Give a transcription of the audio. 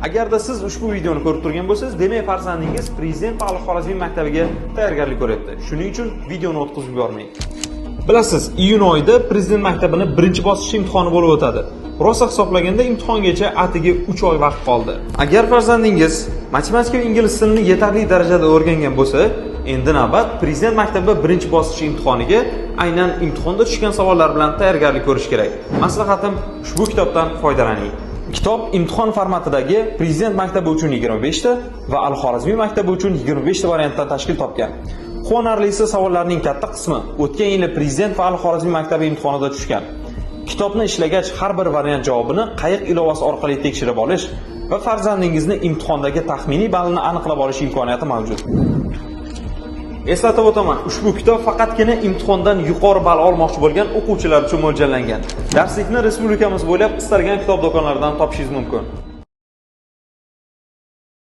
Agarda siz ushbu videoni ko'rib turgan bo'lsangiz, demak farzandingiz Prezident Pavlov Xorazmiy maktabiga tayyorgarlik ko'ryapti. Shuning uchun videoni o'tkazib yubormang. Bilasiz, iyun oyida Prezident maktabining birinchi bosqich imtihoni bo'lib o'tadi. Rosa hisoblaganda imtihongacha atigi 3 oy vaqt qoldi. Agar farzandingiz matematika va ingliz tilini yetarli darajada o'rgangan bo'lsa, endi navbat Prezident maktabi birinchi bosqich imtihoniga aynan imtihonda tushgan savollar bilan tayyorgarlik ko'rish kerak. Maslahatim, ushbu kitobdan foydalaning. Kitob imtihon formatidagi Prezident maktabi uchun 25 ta va Al-Xorazmiy maktabi uchun 25 ta variantdan tashkil topgan. Quvonarlisi, savollarning katta qismi o'tgan yili Prezident va Al-Xorazmiy maktabi imtihonida tushgan. Kitobni ishlagach, har bir variant javobini qayiq ilovasi orqali tekshirib olish va farzandingizni imtihondagi taxminiy ballini aniqlab olish imkoniyati mavjud. Eslatib o'taman, ushbu kitob faqatgina imtihondan yuqori ball olmoqchi bo'lgan o'quvchilar uchun mo'ljallangan. Darslikni respublikamiz bo'ylab istalgan kitob do'konlaridan topishingiz mumkin.